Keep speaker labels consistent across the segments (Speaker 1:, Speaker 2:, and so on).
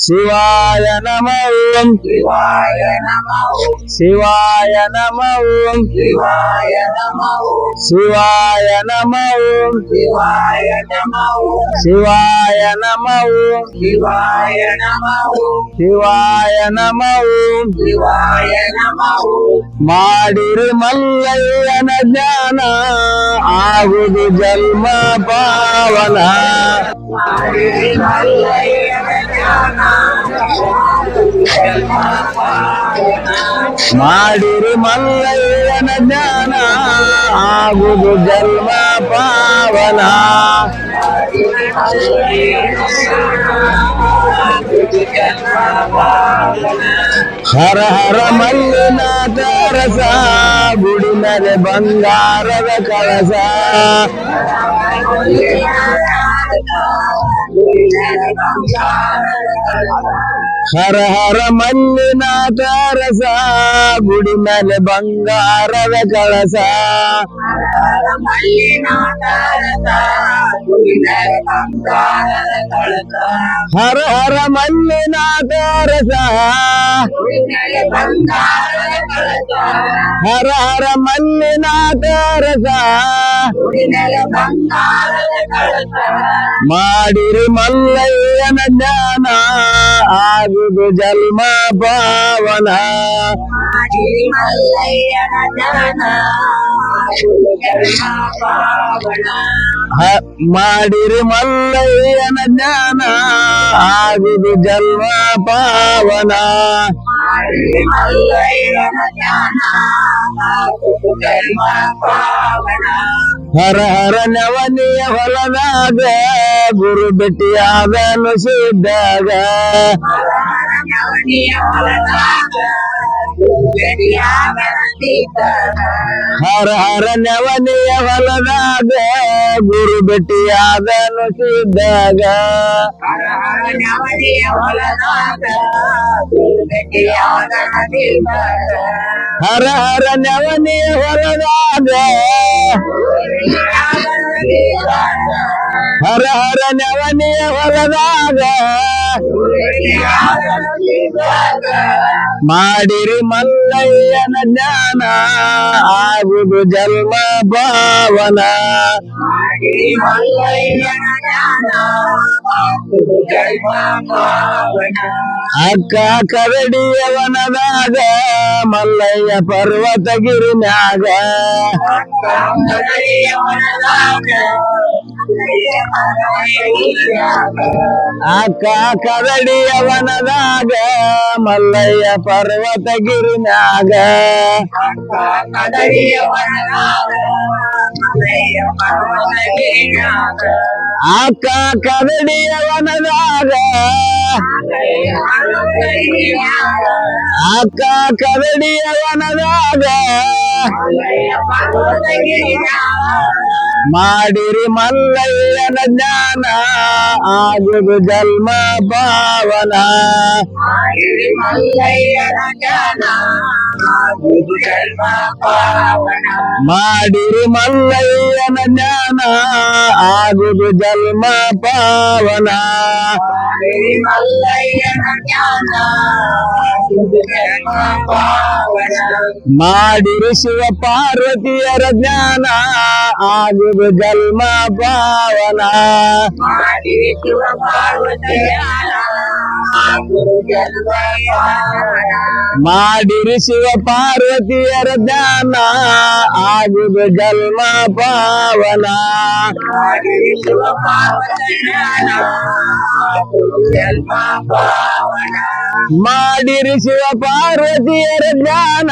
Speaker 1: ಶಿವಾಯ ನಮಃ ಓಂ
Speaker 2: ಶಿವಾಯ ನಮಃ
Speaker 1: ಶಿವಾಯ ನಮಃ ಓಂ
Speaker 2: ಶಿವಾಯ ನಮಃ
Speaker 1: ಶಿವಾಯ ನಮಃ ಓಂ
Speaker 2: ಶಿವಾಯ ನಮಃ
Speaker 1: ಶಿವಾಯ ನಮಃ ಓಂ
Speaker 2: ಶಿವಾಯ ನಮಃ
Speaker 1: ಶಿವಾಯ ನಮಃ ಓಂ
Speaker 2: ಶಿವಾಯ ನಮಃ
Speaker 1: ಮಾಡಿರಿ ಮಲ್ಲಯ್ಯನ ಜ್ಞಾನ ಆಗುದು ಜನ್ಮ ಪಾವನ
Speaker 2: ಮಾಡಿರಿ ಮಲ್ಲಯ್ಯನ ಜ್ಞಾನ ಜನ್ಮ ಪಾವನ
Speaker 1: ಮಾಡಿರಿ ಮಲ್ಲಯ್ಯನ ಜ್ಞಾನ ಆಗುದು ಜನ್ಮ ಪಾವನ
Speaker 2: ಮಾಡಿರಿ ಮಲ್ಲಯ್ಯನ ಜನ್ಮ ಪಾವನ
Speaker 1: ಹರ ಹರ ಮಲ್ಲಿನಾಥ ರಸ ಗುಡಿ ಮೇಲೆ ಬಂಗಾರದ ಕಳಸ ಹರ ಹರ ಮಲ್ಲಿನಾಥ ರಸ ಗುಡಿ ಮೇಲೆ ಬಂಗಾರದ ಕಳಸ ಹರ ಹರ ಮಲ್ಲಿನಾಥ ರಸ ಹರ ಹರ ಮಲ್ಲಿನಾಥ ರಸ ಮಾಡಿರಿ ಮಲ್ಲಯ್ಯನ ಜ್ಞಾನ ಆಗುದು ಜನ್ಮ ಪಾವನ ಮಾಡಿರಿ ಮಲ್ಲಯ್ಯನ ಜ್ಞಾನ ಆಗುದು ಜನ್ಮ ಪಾವನ ಹರ ಹರ ನವನಿಯ ಹೊಲದಾಗ ಗುರು ಭೇಟಿಯಾದನು ಸಿದ್ದಾಗ ಹರ ಹರ ನವನಿಯ ಹೊಲದಾಗ ಗುರು ಭೇಟಿಯಾದನು ಸಿದ್ದಾಗ ಹರ ಹರ ನವನಿಯ ಹೊಲದಾಗ ಹರ ಹರ ನವನಿಯ ಹೊಲದಾಗ ಮಾಡಿರಿ ಮಲ್ಲಯ್ಯನ ಜ್ಞಾನ ಆಗುದು ಜನ್ಮ ಪಾವನ ಅಕ್ಕ ಕರಡಿಯವನದಾಗ ಮಲ್ಲಯ್ಯ ಪರ್ವತಗಿರಿ ಮ್ಯಾಗ ಅಕ್ಕ ಕರಡಿಯವನದಾಗ ಮಲ್ಲಯ್ಯ ಪರ್ವತಗಿರಿ ಮ್ಯಾಗ ಅಕ್ಕ ಕರಡಿಯವನದಾಗ ಅಕ್ಕ ಕರಡಿಯವನದಾಗ ಮಾಡಿರಿ ಮಲ್ಲಯ್ಯನ ಜ್ಞಾನ ಆಗುದು ಜನ್ಮ ಪಾವನ ಮಾಡಿರಿ ಮಲ್ಲಯ್ಯನ ಜ್ಞಾನ ಆಗುದು ಜನ್ಮ ಪಾವನ ಮಾಡಿರಿ ಶಿವ ಪಾರ್ವತಿಯರ ಜ್ಞಾನ ಆಗುದು ಜನ್ಮ ಪಾವನ ಮಾಡಿರಿ ಶಿವ ಪಾರ್ವತಿಯರ ಜ್ಞಾನ ಆಗುದು ಜನ್ಮ ಪಾವನ ಮಾಡಿರಿ ಶಿವ ಪಾರ್ವತಿಯರ ಜ್ಞಾನ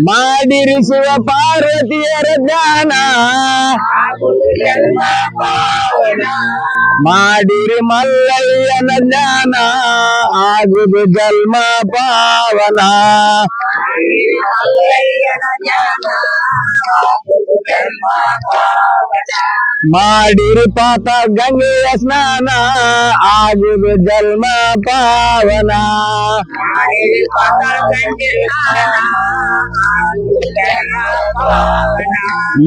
Speaker 1: ಮಾಡಿರಿ ಶಿವ ಪಾರ್ವತಿಯರ ಜ್ಞಾನ ಮಾಡಿರಿ ಮಲ್ಲಯ್ಯನ ಜ್ಞಾನ ಆಗುದು ಜನ್ಮ ಪಾವನ ಮಾಡಿರಿ ಪಾಪ ಗಂಗೆಯ ಸ್ನಾನ ಆಗುದು ಜನ್ಮ ಪಾವನ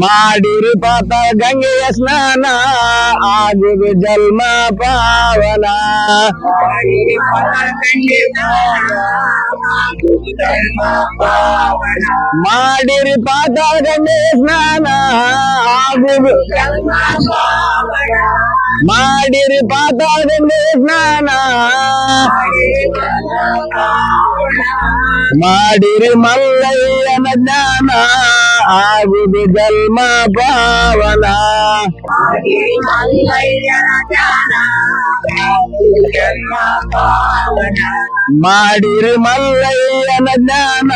Speaker 1: ಮಾಡಿರಿ ಪಾಪ ಗಂಗೆಯ ಸ್ನಾನ ಆಗುದು ಜನ್ಮ ಪಾವನ ಮಾಡಿರಿ ಪಾಪ ಗಂಗೆಯ ಸ್ನಾನ ಆಗುದು ಮಾಡಿರಿ ಪಾಪ ಗಂಗೆಯ ಸ್ನಾನ ಮಾಡಿರಿ ಮಲ್ಲಯ್ಯನ ಜ್ಞಾನ ಆಗುದು ಜನ್ಮ ಪಾವನ ಮಾಡಿರಿ ಮಲ್ಲಯ್ಯನ ಜ್ಞಾನ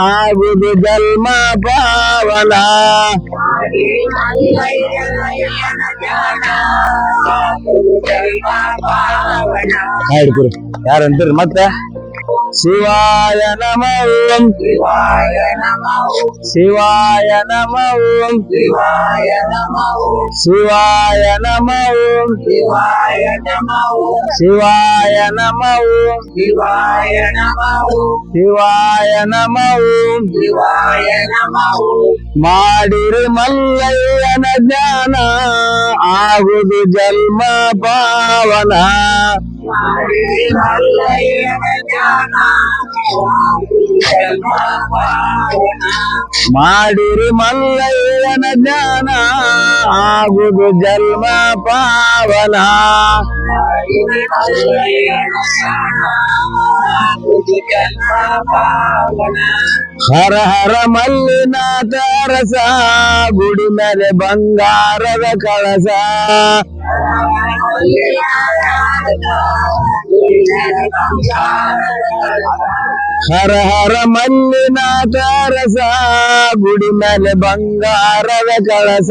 Speaker 1: ಆಗುದು ಜನ್ಮ ಪಾವನ ಹಾಡ್ಕೊರಿ ಯಾರಂತೀರಿ ಮತ್ತೆ ಶಿವಾಯ ನಮಃ ಓಂ ಶಿವಾಯ ನಮಃ ಓಂ ಶಿವಾಯ ನಮಃ ಓಂ ಶಿವಾಯ ನಮಃ ಓಂ ಶಿವಾಯ ನಮಃ ಓಂ ಶಿವಾಯ ನಮಃ ಓಂ ಶಿವಾಯ ನಮಃ ಓಂ ಶಿವಾಯ ನಮಃ ಓಂ ಶಿವಾಯ ನಮಃ ಓಂ ಶಿವಾಯ ನಮಃ ಓಂ ಮಾಡಿರಿ ಮಲ್ಲಯ್ಯನ ಜ್ಞಾನ ಆಗುದು ಜನ್ಮ ಪಾವನ ಮಾಡಿರಿ ಮಲ್ಲಯ್ಯನ ಜ್ಞಾನ ಆಗುದು ಜನ್ಮ ಪಾವನ ಹರ ಹರ ಮಲ್ಲಿನಾಥ ರಸ ಗುಡಿ ಮೇಲೆ ಬಂಗಾರದ ಕಳಸ ಹರ ಹರ ಮಲ್ಲಿನಾಥ ರಸ ಗುಡಿ ಮೇಲೆ ಬಂಗಾರದ ಕಳಸ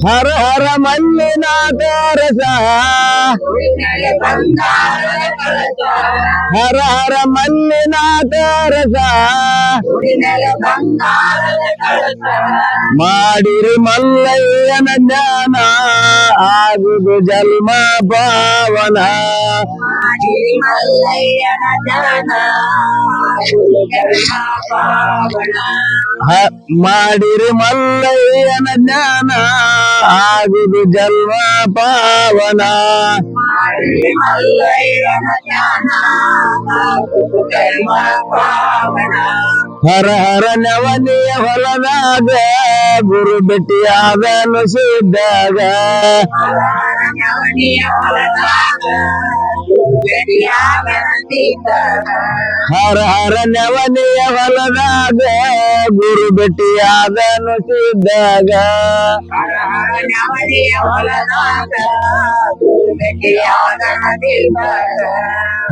Speaker 1: ಹರ ಹರ ಮಲ್ಲಿನಾಥ ರಸ ಹರ ಹರ ಮಲ್ಲಿನಾಥ ರಸ ಮಾಡಿರಿ ಮಲ್ಲಯ್ಯನ ಜ್ಞಾನ ಆಗುದು ಜನ್ಮ ಪಾವನ ಮಾಡಿರಿ ಮಲ್ಲಯ್ಯನ ಜ್ಞಾನ ಆಗುದು ಜನ್ಮ ಪಾವನ ಹರ ಹರ ನವನಿಯ ಹೊಲದಾಗ ಗುರು ಭೇಟಿಯಾದನು ಸಿದ್ದಾಗ ಹರ ಹರ ನವನಿಯ ಹೊಲದಾಗ ಗುರು ಭೇಟಿಯಾದನು ಸಿದ್ದಾಗ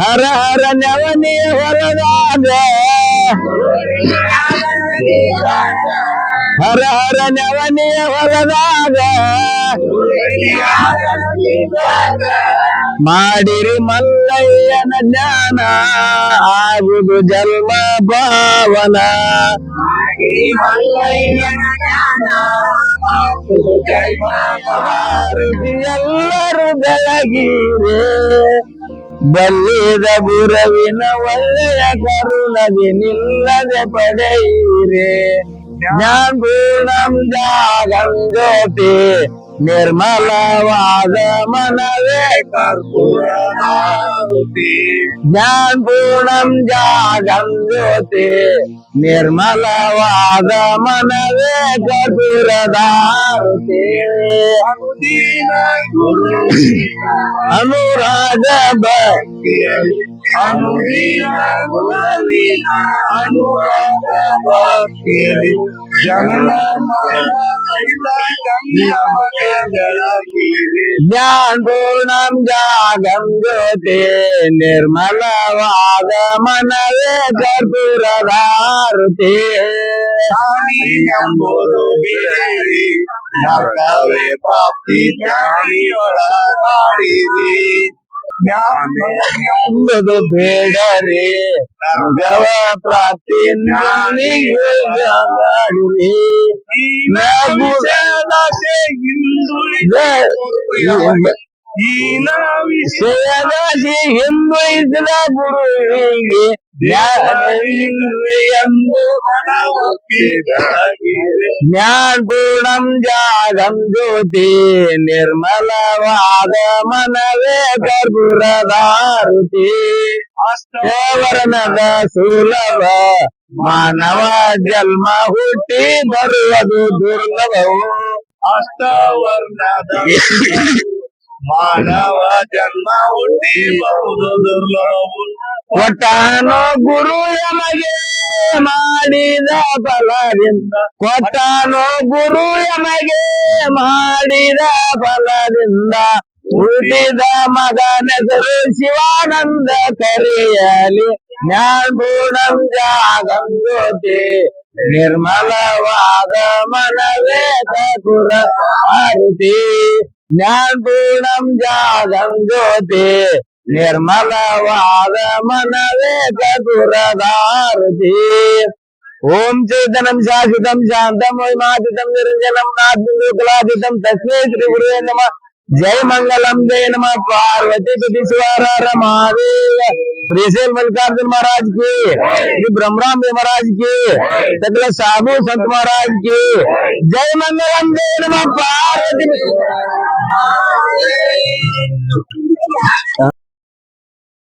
Speaker 1: ಹರ ಹರ ನವನಿಯ ಹೊಲದಾಗ ಹರ ಹರ ನವನಿಯ ಹೊಲದಾಗ ಮಾಡಿರಿ ಮಲ್ಲಯ್ಯನ ಜ್ಞಾನ ಆಗುದು ಜನ್ಮ ಪಾವನ ಎಲ್ಲರೂ ಬೆಳಗಿರೆ ಬಲ್ಲಿದ ಗುರವಿನ ಒಳ್ಳೆಯ ಕರುಣಗೆ ನಿಲ್ಲದೆ ಪಡೆಯಿರೆ ಜ್ಞಾನ ಪೂರ್ಣಂ ಜಾಗಂ ಜ್ಯೋತಿ ನಿರ್ಮಲವಾದ ಮನವೇ ಕರ್ಪೂರಮಾರುತಿ ಜ್ಞಾನ ಪೂರ್ಣಂ ಜಾಗಂ ಜ್ಯೋತಿ ನಿರ್ಮಲವಾದ ಮನವೇ ಕರ್ಪೂರದಾರುತಿ ಅನುರಾಗ ಭಕ್ತಿ ಜ್ಞಾನ ಪೂರ್ಣಂ ಜಾಗಂ ಜ್ಯೋತಿ ನಿರ್ಮಲವಾದ ಮನವೇ ಕರ್ಪೂರದಾರುತಿ ನರಕವೇ ಪ್ರಾಪ್ತಿ ಜ್ಞಾನಿಯೊಳಗಾಡಿರಿ ಜ್ಞಾನದು ಬೇಡರೆ ನರಕವ ಪ್ರಾಪ್ತಿ ಜ್ಞಾನಿಯೊಳಗಾಡಿರಿ
Speaker 2: ಹೀನ
Speaker 1: ವಿಷಯದಾಗಿ ಹಿಂದುಳಿಸಿದ ಗುರುವಿಗೆ
Speaker 2: ಎಂದು ಮನವೊಪ್ಪಿದಾಗಿದೆ
Speaker 1: ಜ್ಞಾನಪೂರ್ಣಂ ಜಾಗಂ ಜ್ಯೋತಿ ನಿರ್ಮಲವಾದ ಮನವೇ ಕರ್ಪೂರದಾರುತಿ ವರ್ಣದ ಸುಲಭ ಮಾನವ ಜನ್ಮ ಹುಟ್ಟಿ ಬರುವುದು ದುರ್ಲಭವು
Speaker 2: ಅಷ್ಟವರ್ಣದ ಮಾನವ ಜನ್ಮ ಹುಟ್ಟಿ ಬರುವುದು ದುರ್ಲಭವು
Speaker 1: ಕೊಟ್ಟಾನೋ ಗುರು ಯಮಗೆ ಮಾಡಿದ ಫಲದಿಂದ ಕೊಟ್ಟಾನೋ ಗುರು ಯಮಗೆ ಮಾಡಿದ ಫಲದಿಂದ ಹುಟ್ಟಿದ ಮಗನೆಸರು ಶಿವಾನಂದ ಕರೆಯಲಿ ಜ್ಞಾನಪೂರ್ಣಂ ಜಾಗಂ ಜ್ಯೋತಿ ನಿರ್ಮಲವಾದ ಮನವೇ ಕರ್ಪೂರ ಆರುತಿ ಜ್ಞಾನಪೂರ್ಣಂ ಜಾಗಂ ಜ್ಯೋತಿ ನಿರ್ಮಲವಾದ ಮನವೇ ಕರ್ಪೂರದಾರುತಿ ಓಂ ಚೈತನ್ಯಂ ಶಾಶ್ವತಂ ಶಾಂತಂ ವೈಮಾತಿತಂ ನಿರಂಜನಂ ನಾದ್ಬಿಂದುಕಲಾತೀತಂ ತಸ್ಮೈ ಶ್ರೀ ಗುರುವೇ ನಮಃ जय मंगलम जय नमः पार्वती पति शिवार महादेव श्रीशैल मल्लिकार्जुन महाराज की श्री ब्रह्मराम महाराज की सकल साधु संत महाराज की जय मंगलम जय नमः पार्वती